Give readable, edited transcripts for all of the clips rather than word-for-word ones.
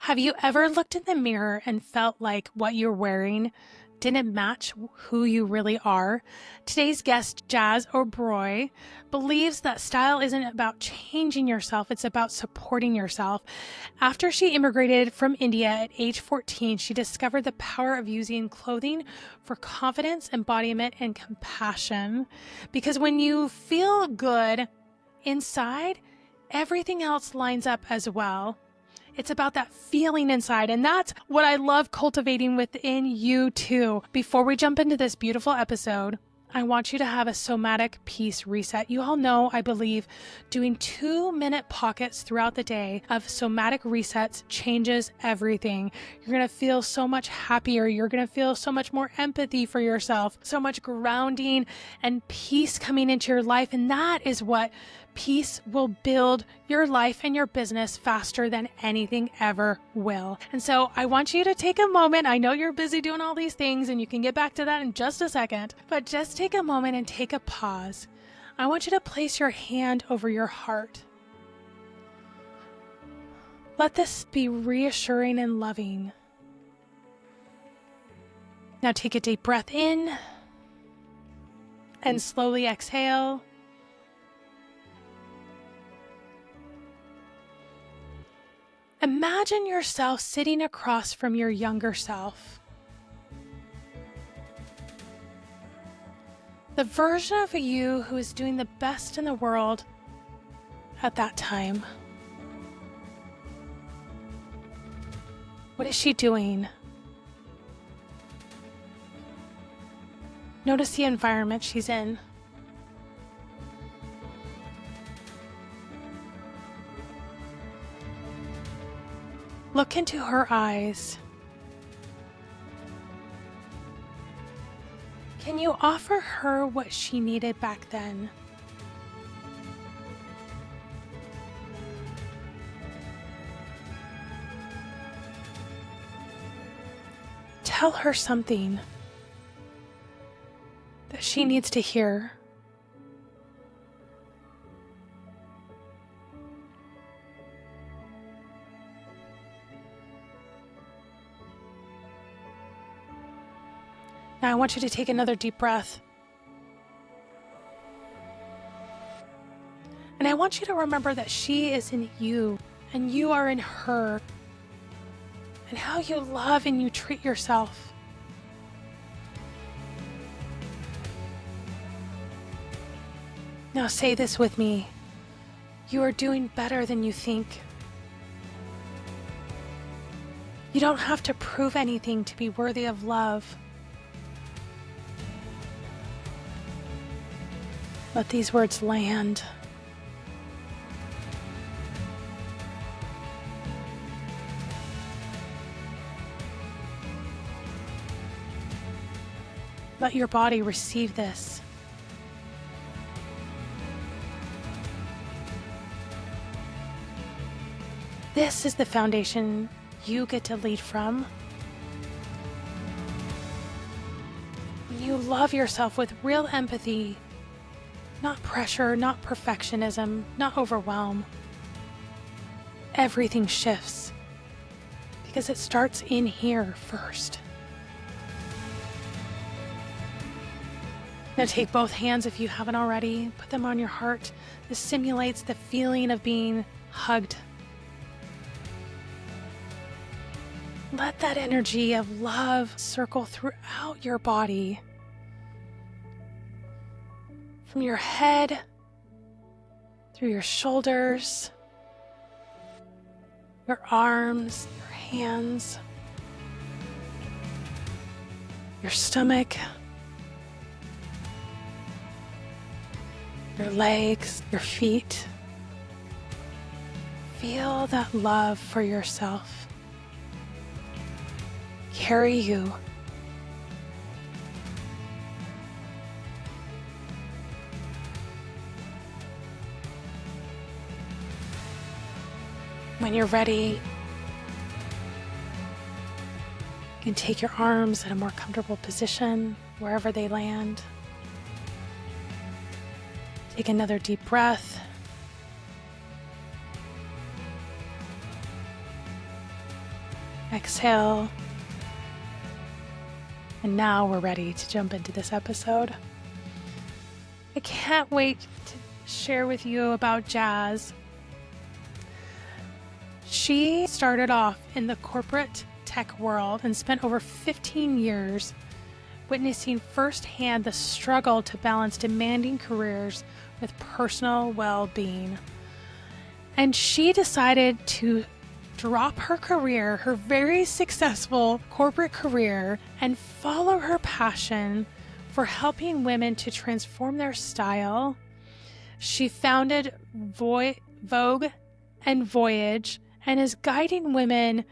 Have you ever looked in the mirror and felt like what you're wearing didn't match who you really are? Today's guest, Jazz Obari, believes that style isn't about changing yourself, it's about supporting yourself. After she immigrated from India at age 14, she discovered the power of using clothing for confidence, embodiment, and compassion. Because when you feel good inside, everything else lines up as well. It's about that feeling inside, and that's what I love cultivating within you too. Before we jump into this beautiful episode, I want you to have a somatic peace reset. You all know I believe doing 2-minute pockets throughout the day of somatic resets changes everything. You're going to feel so much happier. You're going to feel so much more empathy for yourself, so much grounding and peace coming into your life. And that is what peace will build your life and your business faster than anything ever will. And so I want you to take a moment. I know you're busy doing all these things and you can get back to that in just a second, but just take a moment and take a pause. I want you to place your hand over your heart. Let this be reassuring and loving. Now take a deep breath in and slowly exhale. Imagine yourself sitting across from your younger self. The version of you who is doing the best in the world at that time. What is she doing? Notice the environment she's in. Look into her eyes. Can you offer her what she needed back then? Tell her something that she needs to hear. Now I want you to take another deep breath. And I want you to remember that she is in you and you are in her. And how you love and you treat yourself. Now say this with me. You are doing better than you think. You don't have to prove anything to be worthy of love. Let these words land. Let your body receive this. This is the foundation you get to lead from. When you love yourself with real empathy, not pressure, not perfectionism, not overwhelm. Everything shifts because it starts in here first. Now take both hands if you haven't already. Put them on your heart. This simulates the feeling of being hugged. Let that energy of love circle throughout your body. From your head, through your shoulders, your arms, your hands, your stomach, your legs, your feet. Feel that love for yourself carry you. When you're ready, you can take your arms in a more comfortable position, wherever they land. Take another deep breath. Exhale. And now we're ready to jump into this episode. I can't wait to share with you about Jazz. She started off in the corporate tech world and spent over 15 years witnessing firsthand the struggle to balance demanding careers with personal well-being. And she decided to drop her career, her very successful corporate career, and follow her passion for helping women to transform their style. She founded Vogue and Voyage and is guiding women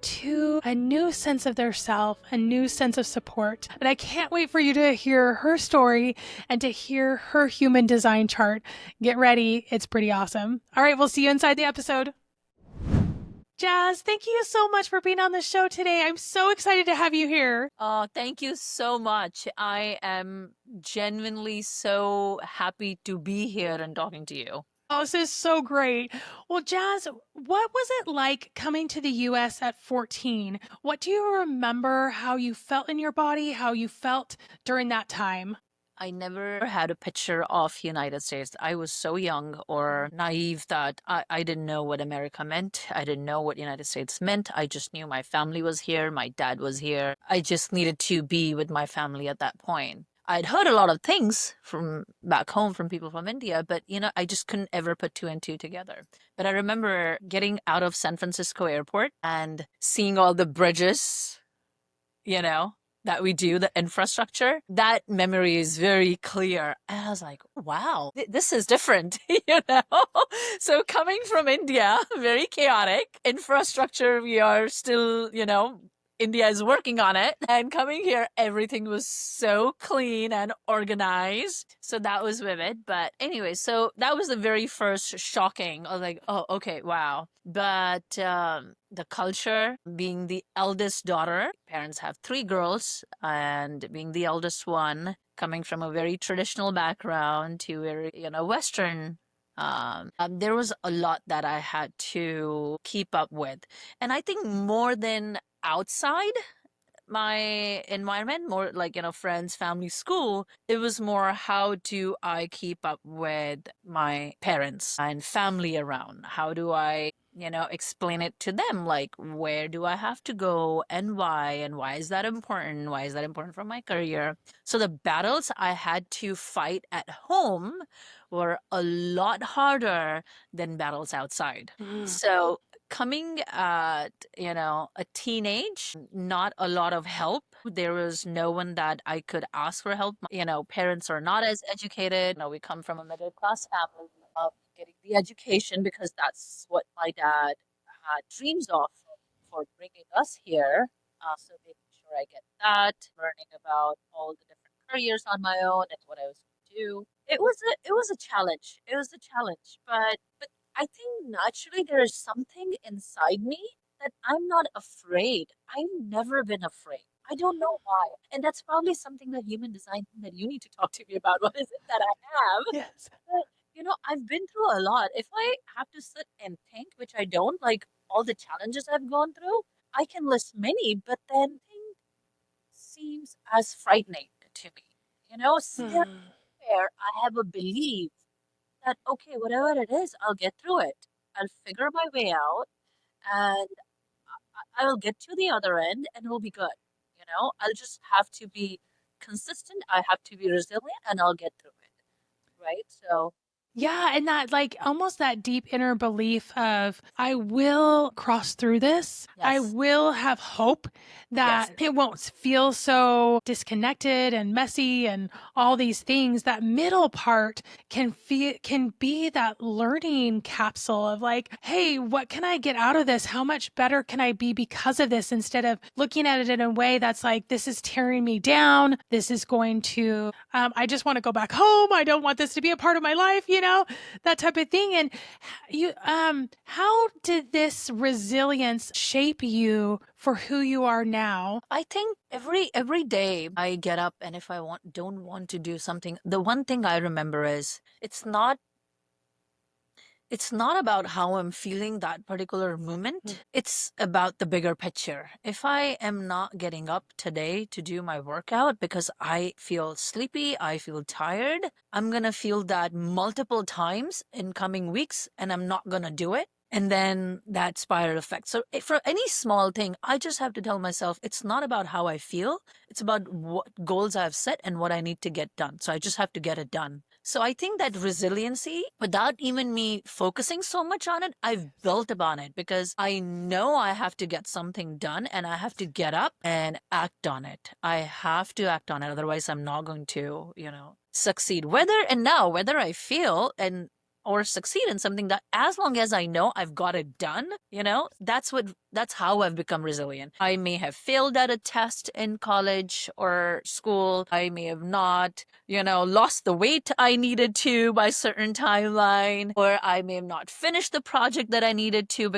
to a new sense of their self, a new sense of support. But I can't wait for you to hear her story and to hear her human design chart. Get ready. It's pretty awesome. All right, we'll see you inside the episode. Jazz, thank you so much for being on the show today. I'm so excited to have you here. Oh, thank you so much. I am genuinely so happy to be here and talking to you. Oh, this is so great. Well, Jazz, what was it like coming to the US at 14? What do you remember how you felt in your body, how you felt during that time? I never had a picture of United States. I was so young or naive that I didn't know what America meant. I didn't know what United States meant. I just knew my family was here, my dad was here. I just needed to be with my family at that point. I'd heard a lot of things from back home from people from India, but I just couldn't ever put two and two together. But I remember getting out of San Francisco airport and seeing all the bridges, you know, that we do, the infrastructure, that memory is very clear. And I was like, wow, this is different, So coming from India, very chaotic infrastructure, we are still, India is working on it. And coming here, everything was so clean and organized. So that was vivid. But anyway, so that was the very first shocking. I was like, oh, okay, wow. But the culture, being the eldest daughter, parents have three girls, and being the eldest one, coming from a very traditional background to very, Western. There was a lot that I had to keep up with. And I think more than outside my environment, more like, friends, family, school, it was more how do I keep up with my parents and family around? How do I, explain it to them? Like, where do I have to go and why? And why is that important? Why is that important for my career? So the battles I had to fight at home were a lot harder than battles outside. So coming at, a teenage, not a lot of help. There was no one that I could ask for help. Parents are not as educated. We come from a middle class family of getting the education because that's what my dad had dreams of for bringing us here. So making sure I get that, learning about all the different careers on my own and what I was going to do. It was a challenge. It was a challenge, but I think naturally there is something inside me that I'm not afraid. I've never been afraid. I don't know why. And that's probably something that human design that you need to talk to me about. What is it that I have? Yes. But I've been through a lot. If I have to sit and think, which I don't, like all the challenges I've gone through, I can list many, but then things seems as frightening to me. Still where I have a belief that, okay, whatever it is, I'll get through it. I'll figure my way out and I'll get to the other end and it'll be good. I'll just have to be consistent. I have to be resilient and I'll get through it. Right. So, Yeah, and that like almost that deep inner belief of I will cross through this. I yes. will have hope that Yes. it won't feel so disconnected and messy and all these things. That middle part can be that learning capsule of like, hey, what can I get out of this? How much better can I be because of this? Instead of looking at it in a way that's like, this is tearing me down. This is going to, I just want to go back home. I don't want this to be a part of my life, that type of thing. And how did this resilience shape you for who you are now? I think every day I get up and if I don't want to do something, the one thing I remember is it's not it's not about how I'm feeling that particular moment. It's about the bigger picture. If I am not getting up today to do my workout because I feel sleepy, I feel tired, I'm going to feel that multiple times in coming weeks and I'm not going to do it. And then that spiral effect. So for any small thing, I just have to tell myself it's not about how I feel. It's about what goals I've set and what I need to get done. So I just have to get it done. So I think that resiliency, without even me focusing so much on it, I've built upon it because I know I have to get something done and I have to get up and act on it. I have to act on it. Otherwise, I'm not going to, succeed. Whether I feel and or succeed in something, that as long as I know I've got it done, that's how I've become resilient. I may have failed at a test in college or school. I may have not, lost the weight I needed to by certain timeline, or I may have not finished the project that I needed to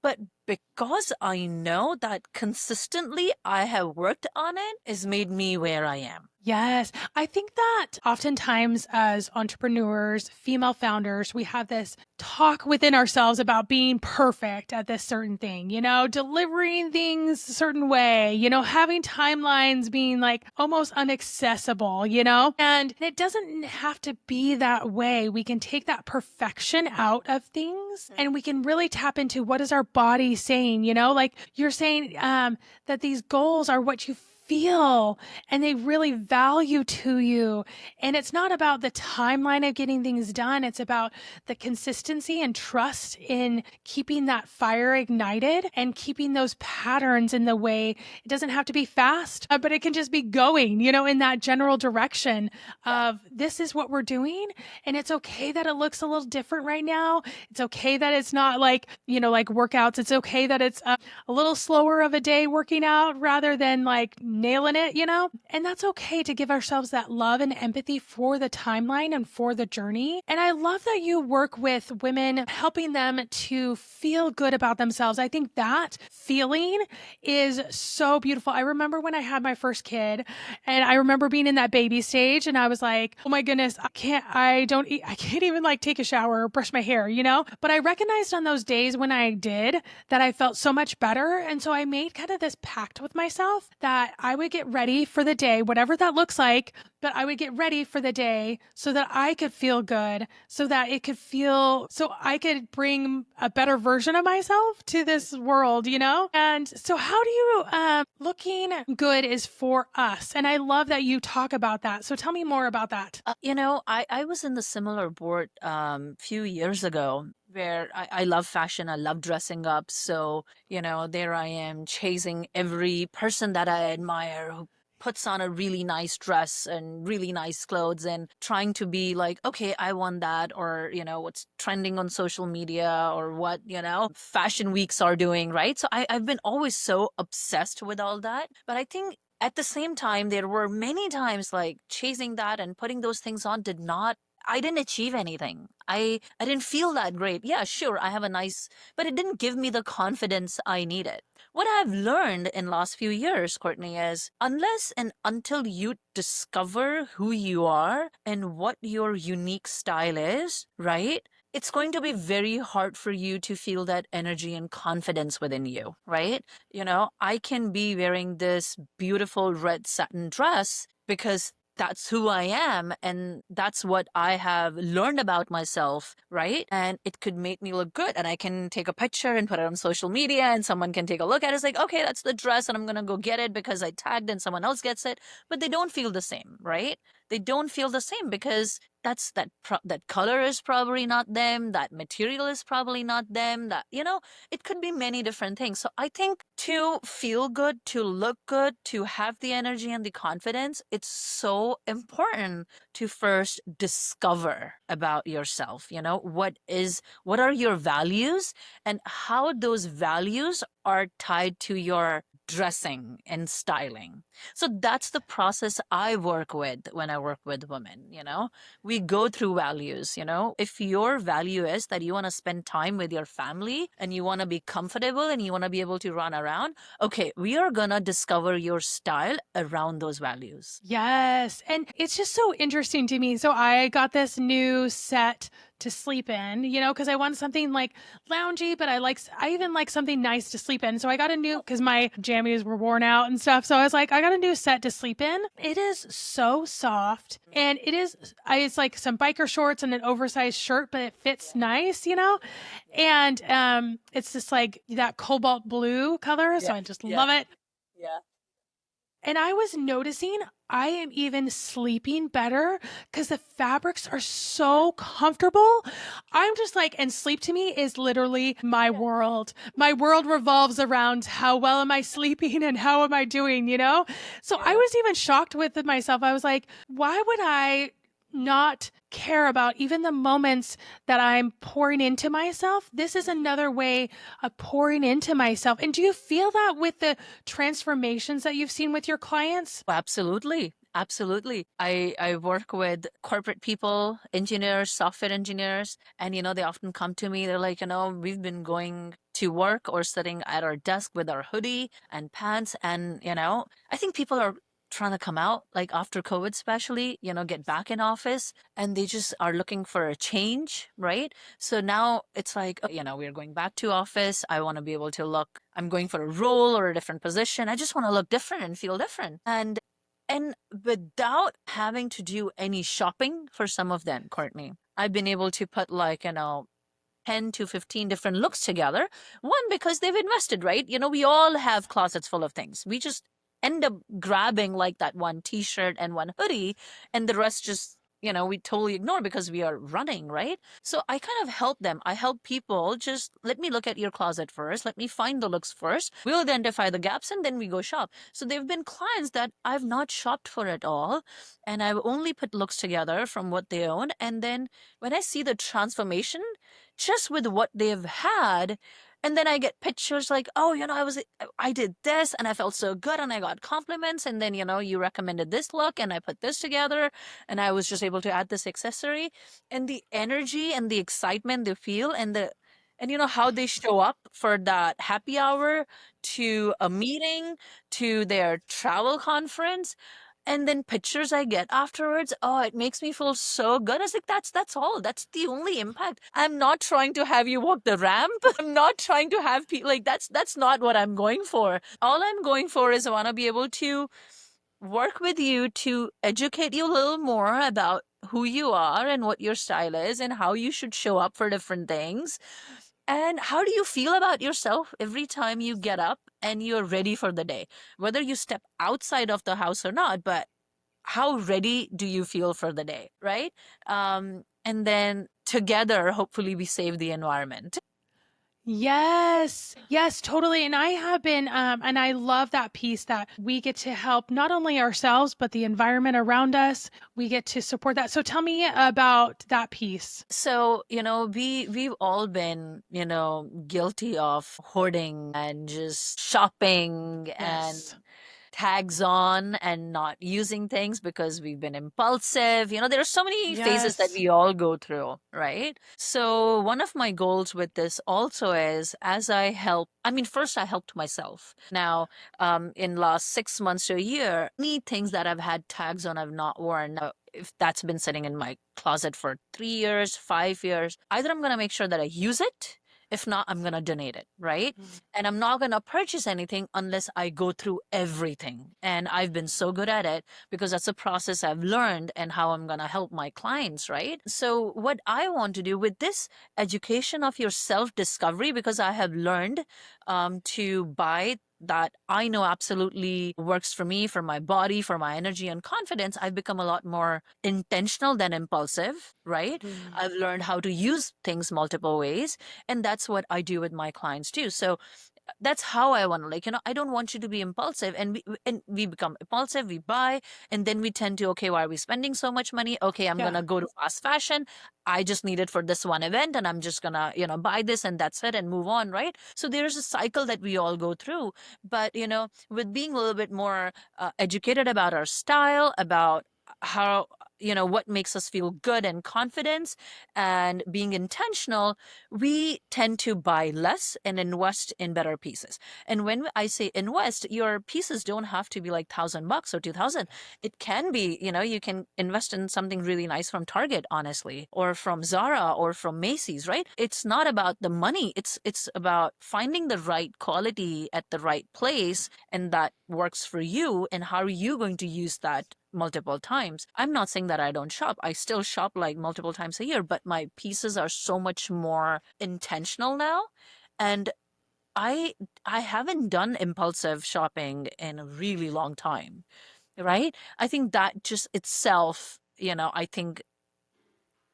but because I know that consistently I have worked on it has made me where I am. Yes. I think that oftentimes as entrepreneurs, female founders, we have this talk within ourselves about being perfect at this certain thing, delivering things a certain way, having timelines being like almost inaccessible, and it doesn't have to be that way. We can take that perfection out of things and we can really tap into what is our body saying, like you're saying that these goals are what you feel and they really value to you. And it's not about the timeline of getting things done. It's about the consistency and trust in keeping that fire ignited and keeping those patterns in the way. It doesn't have to be fast, but it can just be going, in that general direction of this is what we're doing. And it's okay that it looks a little different right now. It's okay that it's not like, like workouts. It's okay that it's a little slower of a day working out rather than like nailing it, and that's okay to give ourselves that love and empathy for the timeline and for the journey. And I love that you work with women, helping them to feel good about themselves. I think that feeling is so beautiful. I remember when I had my first kid and I remember being in that baby stage and I was like, oh my goodness, I can't even like take a shower or brush my hair, but I recognized on those days when I did that I felt so much better. And so I made kind of this pact with myself that I would get ready for the day, whatever that looks like, but I would get ready for the day so that I could feel good, so I could bring a better version of myself to this world, And so how do you, looking good is for us. And I love that you talk about that. So tell me more about that. I was in the similar board few years ago where I love fashion. I love dressing up. So, there I am chasing every person that I admire who puts on a really nice dress and really nice clothes and trying to be like, okay, I want that, or, what's trending on social media or what, fashion weeks are doing, right? So I've been always so obsessed with all that. But I think at the same time, there were many times like chasing that and putting those things on I didn't achieve anything. I didn't feel that great. Yeah, sure, I have but it didn't give me the confidence I needed. What I've learned in last few years, Courtney, is unless and until you discover who you are and what your unique style is, right? It's going to be very hard for you to feel that energy and confidence within you, right? I can be wearing this beautiful red satin dress because that's who I am and that's what I have learned about myself, right? And it could make me look good and I can take a picture and put it on social media and someone can take a look at it. It's like, okay, that's the dress and I'm going to go get it because I tagged and someone else gets it, but they don't feel the same, right? They don't feel the same because that color is probably not them, that material is probably not them, it could be many different things. So I think to feel good, to look good, to have the energy and the confidence, it's so important to first discover about yourself. What are your values and how those values are tied to your dressing and styling. So that's the process I work with when I work with women. We go through values. If your value is that you want to spend time with your family and you want to be comfortable and you want to be able to run around, okay, we are going to discover your style around those values. Yes. And it's just so interesting to me. So I got this new set to sleep in, because I want something like loungy, but I even like something nice to sleep in. So I got a new, because my jammies were worn out and stuff. So I was like, I got a new set to sleep in. It is so soft, and it's like some biker shorts and an oversized shirt, but it fits nice. And it's just like that cobalt blue color. Yeah, So I just yeah, love it. yeah. And I was noticing I am even sleeping better because the fabrics are so comfortable. I'm just like, and sleep to me is literally my world. My world revolves around how well am I sleeping and how am I doing? So I Yeah. was even shocked with myself. I was like, why would I not care about even the moments that I'm pouring into myself? This is another way of pouring into myself. And do you feel that with the transformations that you've seen with your clients? Absolutely. Absolutely. I work with corporate people, engineers, software engineers, and they often come to me. They're like, we've been going to work or sitting at our desk with our hoodie and pants. And, I think people are trying to come out, like after COVID, especially, get back in office, and they just are looking for a change, right? So now it's like, we're going back to office. I want to be able to look, I'm going for a role or a different position. I just want to look different and feel different. And without having to do any shopping for some of them, Courtney, I've been able to put like, 10 to 15 different looks together. One, because they've invested, right? We all have closets full of things. We just end up grabbing like that one t-shirt and one hoodie, and the rest just, we totally ignore because we are running, right? So I kind of help them. I help people just let me look at your closet first. Let me find the looks first. We'll identify the gaps and then we go shop. So there have been clients that I've not shopped for at all. And I've only put looks together from what they own. And then when I see the transformation, just with what they've had, and then I get pictures like, oh, I did this and I felt so good and I got compliments, and then you recommended this look and I put this together and I was just able to add this accessory, and the energy and the excitement they feel, and how they show up for that happy hour, to a meeting, to their travel conference, and then pictures I get afterwards, oh, it makes me feel so good. I was like, that's all. That's the only impact. I'm not trying to have you walk the ramp. I'm not trying to have people like that's not what I'm going for. All I'm going for is I want to be able to work with you to educate you a little more about who you are and what your style is and how you should show up for different things. And how do you feel about yourself every time you get up and you're ready for the day? Whether you step outside of the house or not, but how ready do you feel for the day, right? And then together, hopefully, we save the environment. Yes, yes, totally. And I have been, and I love that piece that we get to help not only ourselves, but the environment around us. We get to support that. So tell me about that piece. So, we've all been, guilty of hoarding and just shopping and Yes. tags on and not using things because we've been impulsive. There are so many phases that Yes. we all go through, right? So, one of my goals with this also is as I mean, first I helped myself. Now, in last 6 months to a year, many things that I've had tags on I've not worn. If that's been sitting in my closet for 3 years, 5 years, either I'm going to make sure that I use it. If not, I'm going to donate it, right? Mm. And I'm not going to purchase anything unless I go through everything. And I've been so good at it because that's a process I've learned and how I'm going to help my clients, right? So, what I want to do with this education of your self discovery, because I have learned to buy that I know absolutely works for me, for my body, for my energy and confidence, I've become a lot more intentional than impulsive, right? Mm. I've learned how to use things multiple ways. And that's what I do with my clients too. So that's how I want to, like, I don't want you to be impulsive, and we become impulsive, we buy, and then we tend to, okay, why are we spending so much money? Okay, I'm Yeah. gonna go to fast fashion. I just need it for this one event and I'm just gonna, buy this and that's it and move on, right? So there's a cycle that we all go through. But with being a little bit more educated about our style, about how what makes us feel good and confidence and being intentional, we tend to buy less and invest in better pieces. And when I say invest, your pieces don't have to be like $1,000 or 2,000. It can be, you can invest in something really nice from Target, honestly, or from Zara or from Macy's, right? It's not about the money. It's about finding the right quality at the right place, and that works for you, and how are you going to use that multiple times. I'm not saying that I don't shop. I still shop like multiple times a year, but my pieces are so much more intentional now. And I I haven't done impulsive shopping in a really long time, right? I think that just itself, I think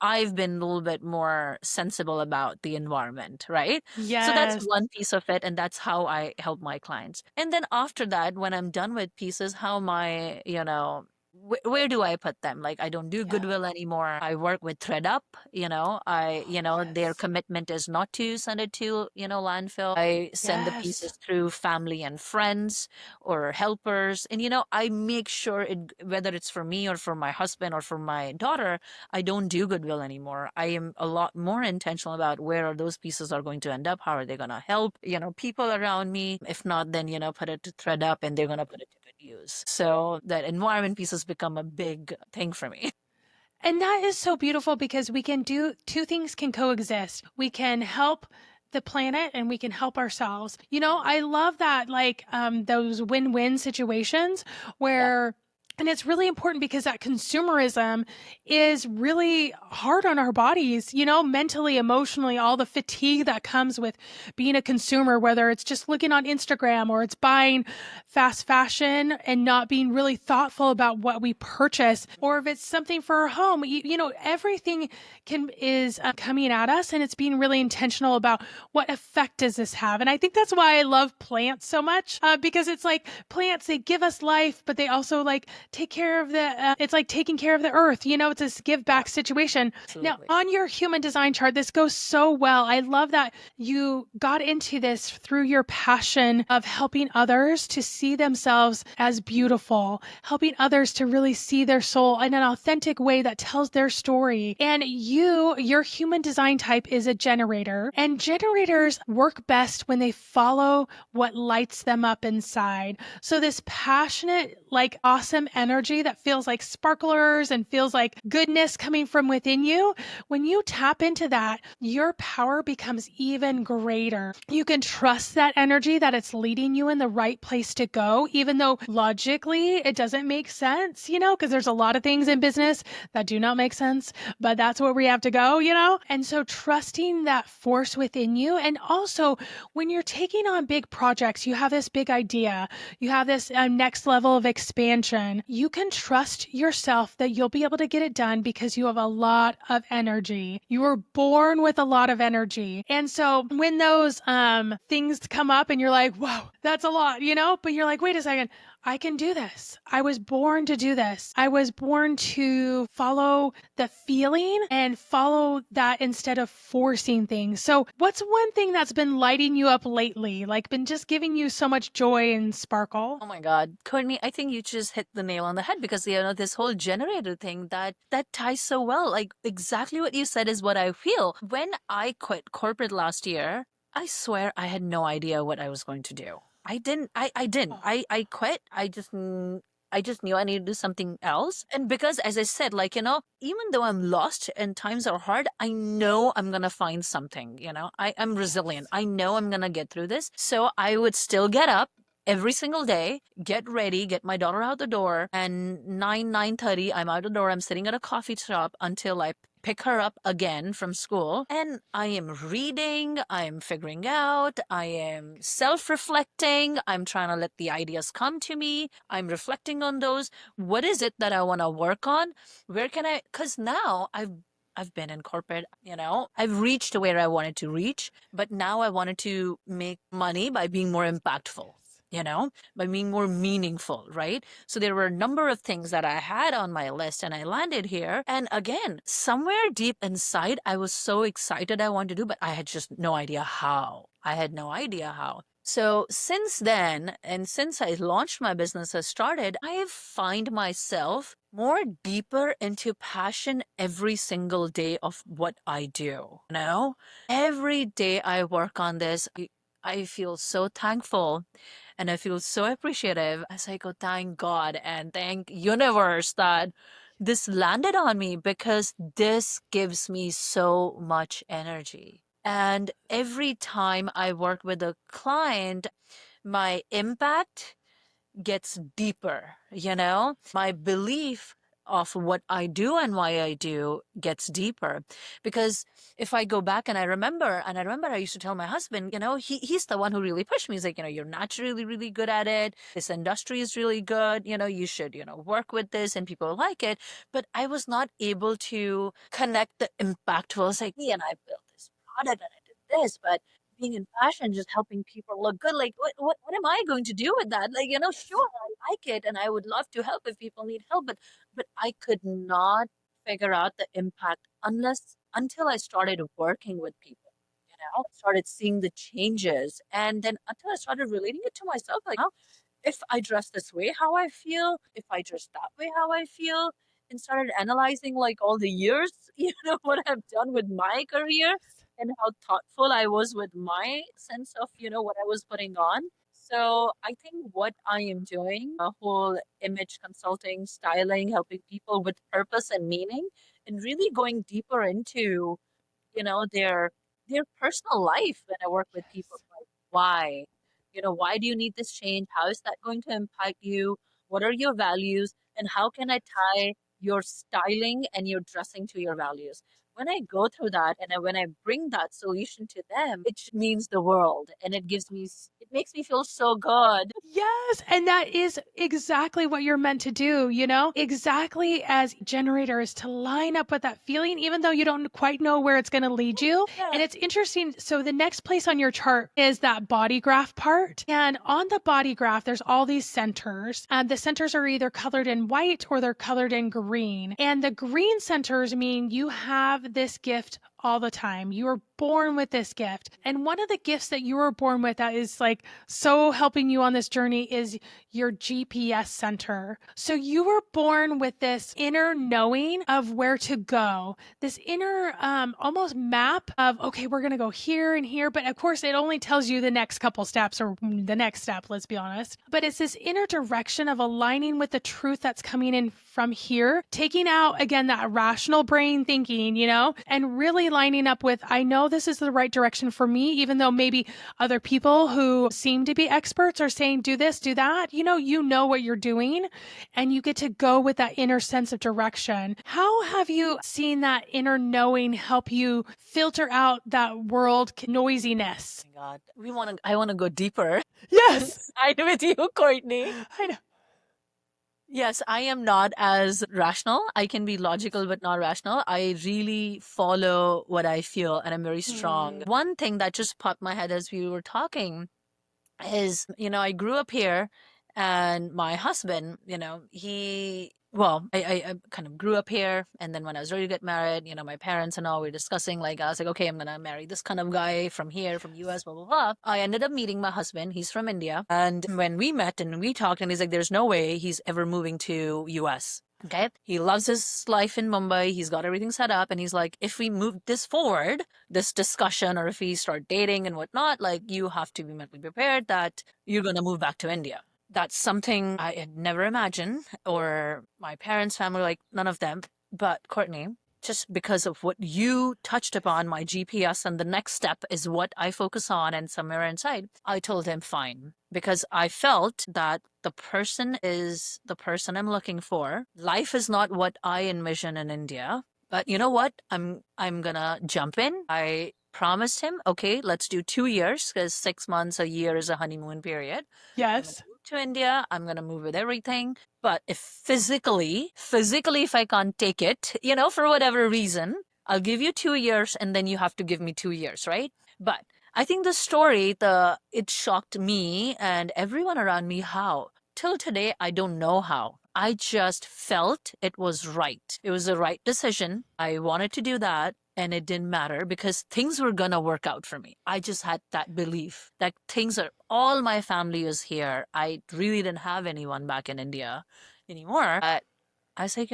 I've been a little bit more sensible about the environment, right? So that's Yes. one piece of it, and that's how I help my clients. And then after that, when I'm done with pieces, how am I, where do I put them? Like I don't do Yeah. Goodwill anymore. I work with ThreadUp. Their Yes. commitment is not to send it to, landfill. I send the Yes. pieces through family and friends or helpers, and I make sure whether it's for me or for my husband or for my daughter, I don't do Goodwill anymore. I am a lot more intentional about where are those pieces are going to end up. How are they going to help, people around me? If not, then, put it to ThreadUp and they're going to put it to good use. So that environment pieces become a big thing for me. And that is so beautiful because we can do two things can coexist. We can help the planet and we can help ourselves. I love that like those win-win situations Yeah, where and it's really important because that consumerism is really hard on our bodies, mentally, emotionally, all the fatigue that comes with being a consumer, whether it's just looking on Instagram or it's buying fast fashion and not being really thoughtful about what we purchase, or if it's something for our home. Everything is coming at us, and it's being really intentional about what effect does this have. And I think that's why I love plants so much, because it's like plants, they give us life, but they also like take care of it's like taking care of the earth. It's this give yeah, back situation. Now, absolutely. on your human design chart, this goes so well. I love that you got into this through your passion of helping others to see themselves as beautiful, helping others to really see their soul in an authentic way that tells their story. And your human design type is a generator, and generators work best when they follow what lights them up inside. So this passionate, like awesome energy that feels like sparklers and feels like goodness coming from within you, when you tap into that, your power becomes even greater. You can trust that energy, that it's leading you in the right place to go, even though logically it doesn't make sense, because there's a lot of things in business that do not make sense, but that's where we have to go. And so trusting that force within you. And also, when you're taking on big projects, you have this big idea, you have this next level of expansion, you can trust yourself that you'll be able to get it done because you have a lot of energy. You were born with a lot of energy. And so when those things come up and you're like, whoa, that's a lot, but you're like, wait a second, I can do this. I was born to do this. I was born to follow the feeling and follow that instead of forcing things. So, what's one thing that's been lighting you up lately? Like, been just giving you so much joy and sparkle? Oh my God, Courtney, I think you just hit the nail on the head because this whole generator thing that ties so well. Like exactly what you said is what I feel. When I quit corporate last year, I swear I had no idea what I was going to do. I didn't. I didn't. Oh, I quit. I just knew I needed to do something else. And because, as I said, like, even though I'm lost and times are hard, I know I'm going to find something, I'm resilient. yes. I know I'm going to get through this. So I would still get up every single day, get ready, get my daughter out the door, and 9:30, I'm out the door. I'm sitting at a coffee shop until I pick her up again from school. And I am reading, I'm figuring out, I am self-reflecting, I'm trying to let the ideas come to me. I'm reflecting on those. What is it that I want to work on? Where can I, because now I've been in corporate, I've reached to where I wanted to reach, but now I wanted to make money by being more impactful, by being more meaningful, right? So there were a number of things that I had on my list and I landed here. And again, somewhere deep inside, I was so excited I wanted to do, but I had just no idea how. I had no idea how. So since then, and since I launched my business has started, I find myself more deeper into passion every single day of what I do. Every day I work on this, I feel so thankful and I feel so appreciative as I go, thank God and thank universe that this landed on me because this gives me so much energy. And every time I work with a client, my impact gets deeper, My belief of what I do and why I do gets deeper. Because if I go back and I remember I used to tell my husband, he's the one who really pushed me. He's like, you're naturally really good at it. This industry is really good. You should, work with this and people like it. But I was not able to connect the impact. I was like, me and I built this product and I did this, but being in fashion, just helping people look good. Like, what am I going to do with that? Like, sure, I like it, and I would love to help if people need help, but I could not figure out the impact until I started working with people. Started seeing the changes, and then until I started relating it to myself, like, if I dress this way, how I feel, if I dress that way, how I feel, and started analyzing like all the years, what I've done with my career and how thoughtful I was with my sense of, what I was putting on. So I think what I am doing, a whole image consulting, styling, helping people with purpose and meaning, and really going deeper into their personal life when I work with people. Like, why? Why do you need this change? How is that going to impact you? What are your values? And how can I tie your styling and your dressing to your values? When I go through that and when I bring that solution to them, it means the world and it makes me feel so good. Yes, and that is exactly what you're meant to do, exactly as generator is to line up with that feeling, even though you don't quite know where it's going to lead you. Yeah. And it's interesting. So the next place on your chart is that body graph part. And on the body graph, there's all these centers. The centers are either colored in white or they're colored in green. And the green centers mean you have this gift all the time. You were born with this gift. And one of the gifts that you were born with that is like so helping you on this journey is your GPS center. So you were born with this inner knowing of where to go, this inner almost map of, okay, we're going to go here and here. But of course, it only tells you the next couple steps or the next step, let's be honest. But it's this inner direction of aligning with the truth that's coming in from here, taking out, again, that rational brain thinking, and really lining up with, I know this is the right direction for me, even though maybe other people who seem to be experts are saying, do this, do that. You know what you're doing, and you get to go with that inner sense of direction. How have you seen that inner knowing help you filter out that world noisiness? Oh my God. I want to go deeper. Yes, I'm with you, Courtney. I know. Yes, I am not as rational. I can be logical, but not rational. I really follow what I feel and I'm very strong. One thing that just popped my head as we were talking is, I grew up here and my husband, I kind of grew up here. And then when I was ready to get married, my parents and all were discussing, like, I was like, okay, I'm going to marry this kind of guy from here, from US, blah, blah, blah. I ended up meeting my husband. He's from India. And when we met and we talked, and he's like, there's no way he's ever moving to US. Okay. He loves his life in Mumbai. He's got everything set up. And he's like, if we move this forward, this discussion, or if we start dating and whatnot, like, you have to be mentally prepared that you're going to move back to India. That's something I had never imagined, or my parents' family, like, none of them. But Courtney, just because of what you touched upon, my GPS, and the next step is what I focus on, and somewhere inside, I told him fine, because I felt that the person is the person I'm looking for. Life is not what I envision in India. But you know what? I'm gonna jump in. I promised him, okay, let's do 2 years, because 6 months, a year is a honeymoon period. Yes. To India. I'm going to move with everything. But if physically, if I can't take it, for whatever reason, I'll give you 2 years and then you have to give me 2 years, right? But I think the story, it shocked me and everyone around me how. Till today, I don't know how. I just felt it was right. It was the right decision. I wanted to do that. and it didn't matter because things were gonna work out for me. I just had that belief that all my family is here. I really didn't have anyone back in India anymore. But I was like,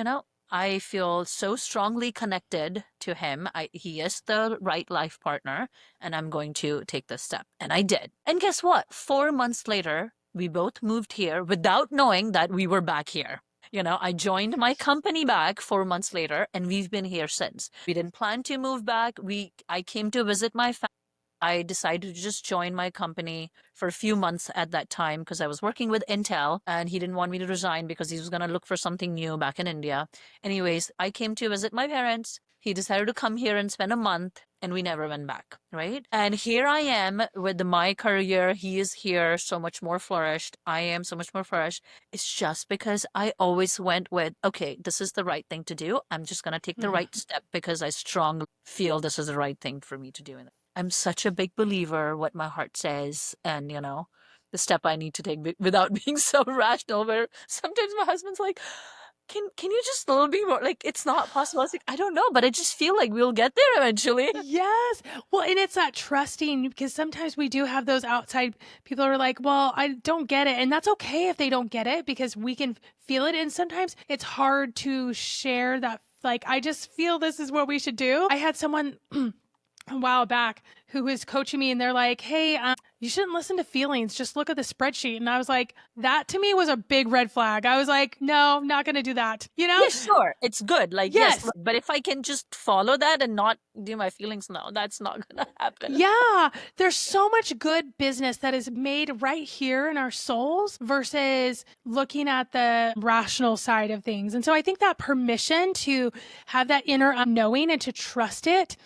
I feel so strongly connected to him. He is the right life partner, and I'm going to take this step. And I did. And guess what? 4 months later, we both moved here without knowing that we were back here. I joined my company back 4 months later, and we've been here since. We didn't plan to move back. I came to visit my family. I decided to just join my company for a few months at that time because I was working with Intel and he didn't want me to resign because he was going to look for something new back in India. Anyways, I came to visit my parents. He decided to come here and spend a month and we never went back, right? And here I am with my career. He is here so much more flourished. I am so much more flourished. It's just because I always went with, okay, this is the right thing to do. I'm just going to take the right step because I strongly feel this is the right thing for me to do. I'm such a big believer what my heart says and the step I need to take without being so rational where sometimes my husband's like, can you just a little bit more, like, it's not possible. I was like, I don't know, but I just feel like we'll get there eventually. Yes. Well, and it's that trusting because sometimes we do have those outside people who are like, well, I don't get it. And that's okay if they don't get it because we can feel it. And sometimes it's hard to share that, like, I just feel this is what we should do. I had someone a while back who was coaching me and they're like, hey, you shouldn't listen to feelings. Just look at the spreadsheet. And I was like, that to me was a big red flag. I was like, no, I'm not going to do that. Yeah, sure. It's good. Like, yes. But if I can just follow that and not do my feelings, no, that's not going to happen. Yeah. There's so much good business that is made right here in our souls versus looking at the rational side of things. And so I think that permission to have that inner knowing and to trust it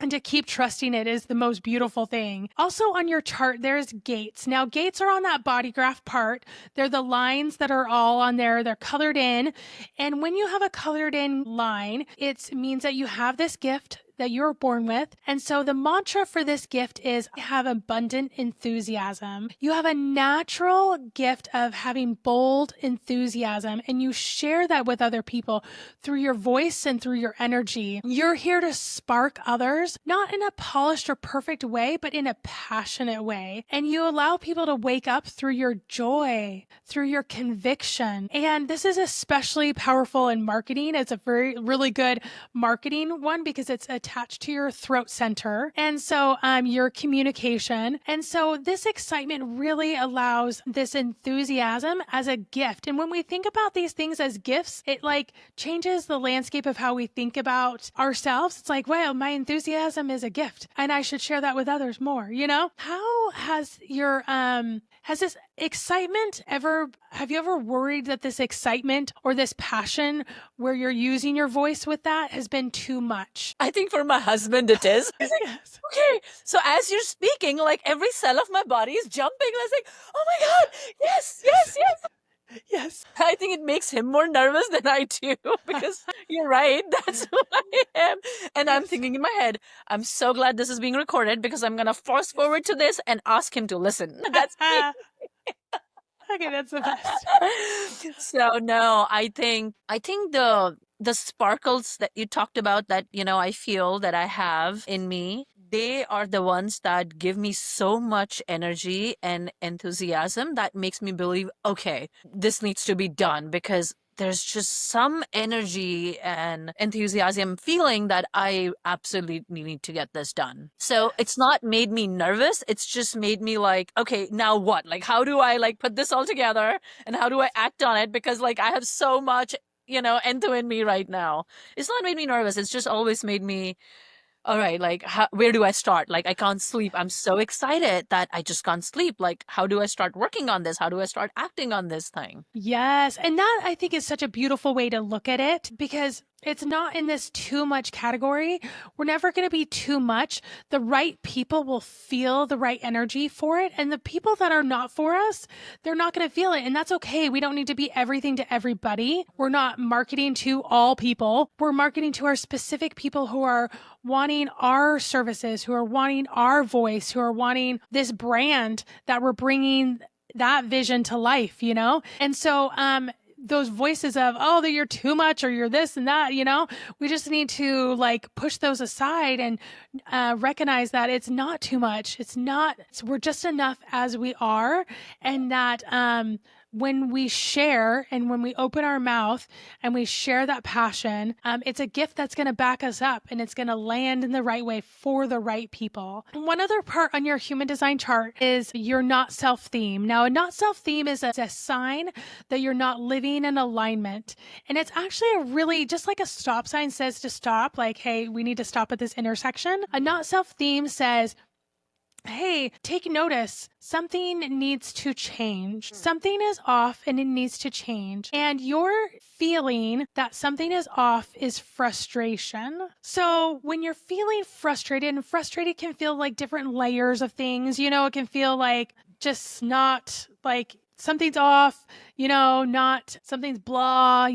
and to keep trusting it is the most beautiful thing. Also on your chart, there's gates. Now, gates are on that body graph part. They're the lines that are all on there. They're colored in. And when you have a colored in line, it means that you have this gift that you were born with. And so the mantra for this gift is have abundant enthusiasm. You have a natural gift of having bold enthusiasm, and you share that with other people through your voice and through your energy. You're here to spark others, not in a polished or perfect way, but in a passionate way. And you allow people to wake up through your joy, through your conviction. And this is especially powerful in marketing. It's a really good marketing one because it's attached to your throat center. And so your communication. And so this excitement really allows this enthusiasm as a gift. And when we think about these things as gifts, it like changes the landscape of how we think about ourselves. It's like, well, my enthusiasm is a gift and I should share that with others more, How has has this excitement have you ever worried that this excitement or this passion where you're using your voice with that has been too much? I think for my husband it is. He's like, yes. Okay, so as you're speaking, like every cell of my body is jumping. I was like, oh my God, yes, yes, yes. Yes. I think it makes him more nervous than I do because you're right. That's who I am. And I'm thinking in my head, I'm so glad this is being recorded because I'm going to fast forward to this and ask him to listen. That's me. Okay, that's the best. So no, I think the sparkles that you talked about that, I feel that I have in me, they are the ones that give me so much energy and enthusiasm that makes me believe, okay, this needs to be done because there's just some energy and enthusiasm feeling that I absolutely need to get this done. So it's not made me nervous. It's just made me like, okay, now what? Like, how do I like put this all together and how do I act on it? Because like I have so much, enthu in me right now. It's not made me nervous. It's just always made me, all right, like, where do I start? Like, I can't sleep. I'm so excited that I just can't sleep. Like, how do I start working on this? How do I start acting on this thing? Yes. And that I think is such a beautiful way to look at it because it's not in this too much category. We're never going to be too much. The right people will feel the right energy for it. And the people that are not for us, they're not going to feel it. And that's okay. We don't need to be everything to everybody. We're not marketing to all people. We're marketing to our specific people who are wanting our services, who are wanting our voice, who are wanting this brand that we're bringing that vision to life, And so, those voices of, oh, that you're too much or you're this and that, we just need to like push those aside and recognize that it's not too much. It's not, we're just enough as we are. And that when we share and when we open our mouth and we share that passion, it's a gift that's going to back us up and it's going to land in the right way for the right people. And one other part on your human design chart is you're not self-theme. Now, a not self-theme is a sign that you're not living in alignment. And it's actually a really, just like a stop sign says to stop, like, hey, we need to stop at this intersection. A not self-theme says, hey, take notice. Something needs to change. Something is off and it needs to change. And your feeling that something is off is frustration. So when you're feeling frustrated, and frustrated can feel like different layers of things, it can feel like just not like something's off, not something's blah,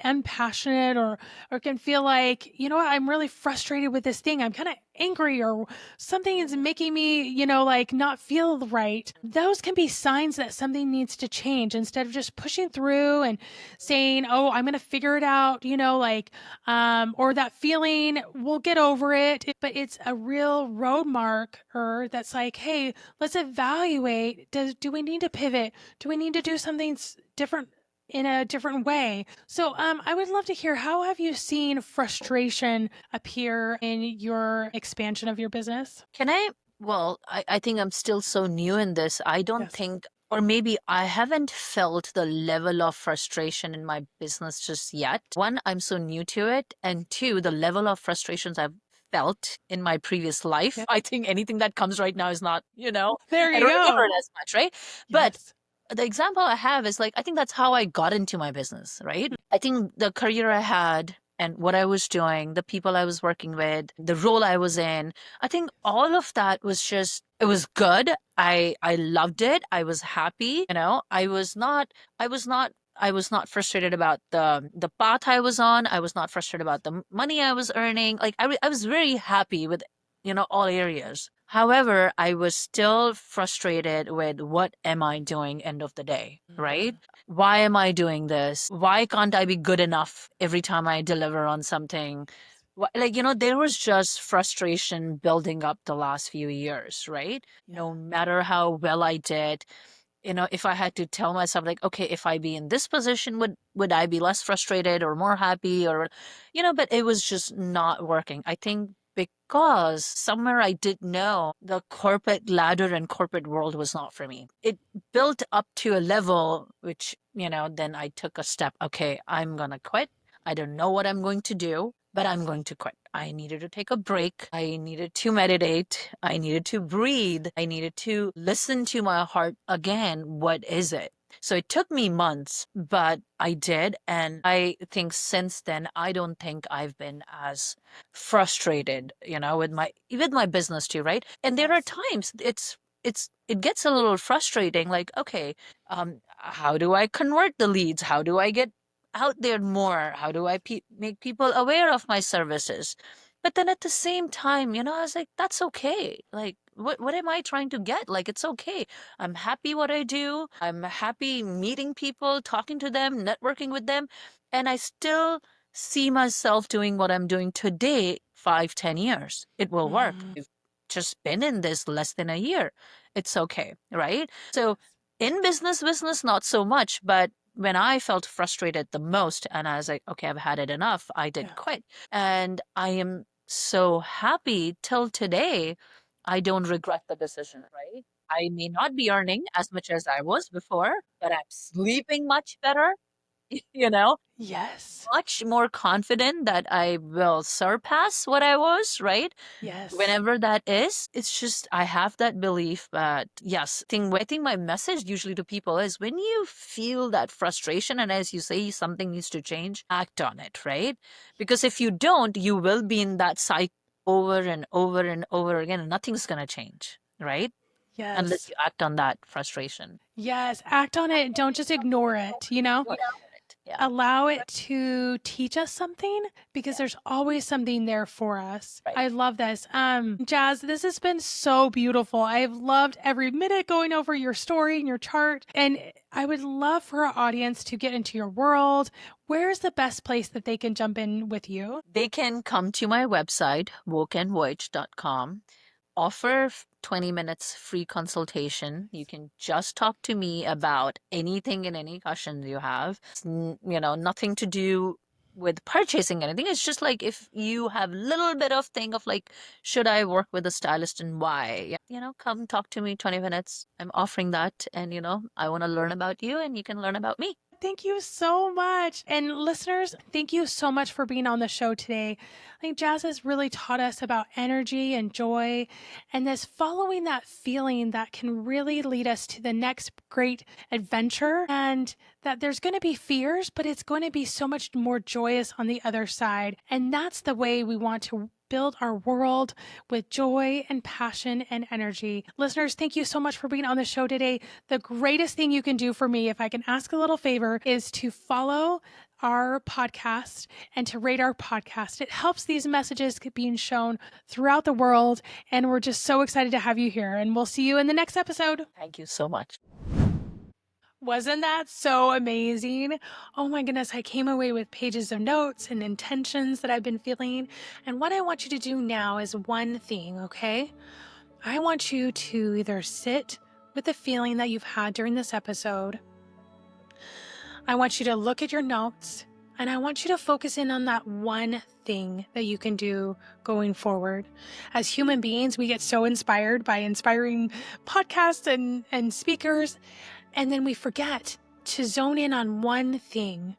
unpassionate, or can feel like, what, I'm really frustrated with this thing. I'm kind of angry, or something is making me, like not feel right. Those can be signs that something needs to change instead of just pushing through and saying, oh, I'm going to figure it out, or that feeling, we'll get over it. But it's a real road marker that's like, hey, let's evaluate. Do we need to pivot? Do we need to do something different in a different way? So I would love to hear, how have you seen frustration appear in your expansion of your business? I think I'm still so new in this. I don't Yes. think, or maybe I haven't felt the level of frustration in my business just yet. One, I'm so new to it. And two, the level of frustrations I've felt in my previous life. Yep. I think anything that comes right now is not, There I you don't remember go. it as much, right? But Yes. the example I have is like, I think that's how I got into my business, right? I think the career I had and what I was doing, the people I was working with, the role I was in, I think all of that was just, it was good. I loved it. I was happy, I was not I was not frustrated about the path I was on. I was not frustrated about the money I was earning. Like I was very happy with all areas. However, I was still frustrated with what am I doing end of the day, right? Why am I doing this? Why can't I be good enough every time I deliver on something? Like, there was just frustration building up the last few years, right? No matter how well I did, if I had to tell myself like, okay, if I be in this position, would I be less frustrated or more happy, or but it was just not working. I think because somewhere I did know the corporate ladder and corporate world was not for me. It built up to a level which, then I took a step. Okay, I'm gonna quit. I don't know what I'm going to do, but I'm going to quit. I needed to take a break. I needed to meditate. I needed to breathe. I needed to listen to my heart again. What is it? So it took me months, but I did. And I think since then, I don't think I've been as frustrated, with my business too, right? And there are times it gets a little frustrating. Like, okay, how do I convert the leads? How do I get out there more? How do I make people aware of my services? But then at the same time, I was like, that's okay. Like, what am I trying to get? Like, it's okay. I'm happy what I do. I'm happy meeting people, talking to them, networking with them. And I still see myself doing what I'm doing today, 5, 10 years. It will work. We've just been in this less than a year. It's okay, right? So in business, not so much, but when I felt frustrated the most and I was like, okay, I've had it enough, I did quit. And I am so happy till today. I don't regret the decision, right? I may not be earning as much as I was before, but I'm sleeping much better, you know, Yes. much more confident that I will surpass what I was, right? Yes. Whenever that is, it's just I have that belief that yes, I think my message usually to people is when you feel that frustration and as you say something needs to change, act on it, right? Because if you don't, you will be in that cycle over and over and over again and nothing's going to change, right? Unless Yes. you act on that frustration. Yes. Act on it. Don't just ignore it, Ignore it. allow it to teach us something, because there's always something there for us. Right. I love this. Jazz, this has been so beautiful. I've loved every minute going over your story and your chart. And I would love for our audience to get into your world. Where's the best place that they can jump in with you? They can come to my website, wokeandvoyage.com, offer 20 minutes free consultation. You can just talk to me about anything and any questions you have. It's, nothing to do with purchasing anything. It's just like if you have little bit of thing of like, should I work with a stylist and why? Come talk to me 20 minutes. I'm offering that, and I want to learn about you and you can learn about me. Thank you so much. And listeners, thank you so much for being on the show today. I think Jazz has really taught us about energy and joy, and this following that feeling that can really lead us to the next great adventure, and that there's going to be fears, but it's going to be so much more joyous on the other side. And that's the way we want to build our world, with joy and passion and energy. Listeners, thank you so much for being on the show today. The greatest thing you can do for me, if I can ask a little favor, is to follow our podcast and to rate our podcast. It helps these messages being shown throughout the world. And we're just so excited to have you here. And we'll see you in the next episode. Thank you so much. Wasn't that so amazing? Oh my goodness, I came away with pages of notes and intentions that I've been feeling. And what I want you to do now is one thing, okay? I want you to either sit with the feeling that you've had during this episode. I want you to look at your notes, and I want you to focus in on that one thing that you can do going forward. As human beings, we get so inspired by inspiring podcasts and speakers, and then we forget to zone in on one thing.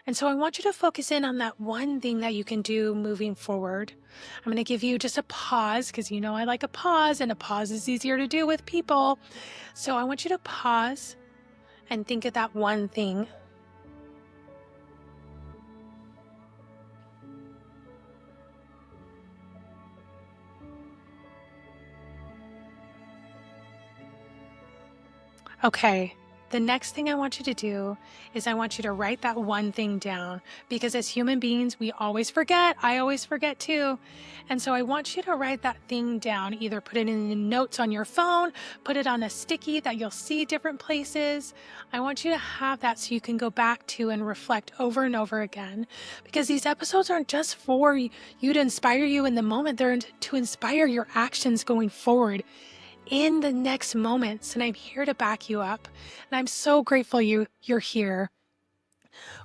And so I want you to focus in on that one thing that you can do moving forward. I'm going to give you just a pause, because I like a pause, and a pause is easier to do with people. So I want you to pause and think of that one thing. Okay. The next thing I want you to do is I want you to write that one thing down, because as human beings, we always forget. I always forget too. And so I want you to write that thing down, either put it in the notes on your phone, put it on a sticky that you'll see different places. I want you to have that so you can go back to and reflect over and over again, because these episodes aren't just for you to inspire you in the moment. They're to inspire your actions going forward in the next moments, and I'm here to back you up, and I'm so grateful you're here.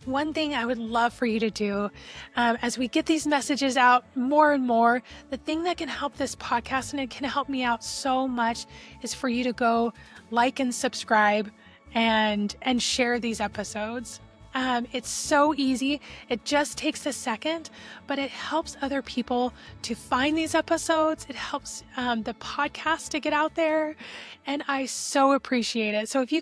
One thing I would love for you to do, as we get these messages out more and more, the thing that can help this podcast, and it can help me out so much, is for you to go like and subscribe and share these episodes. It's so easy. It just takes a second, but it helps other people to find these episodes. It helps the podcast to get out there, and I so appreciate it. So if you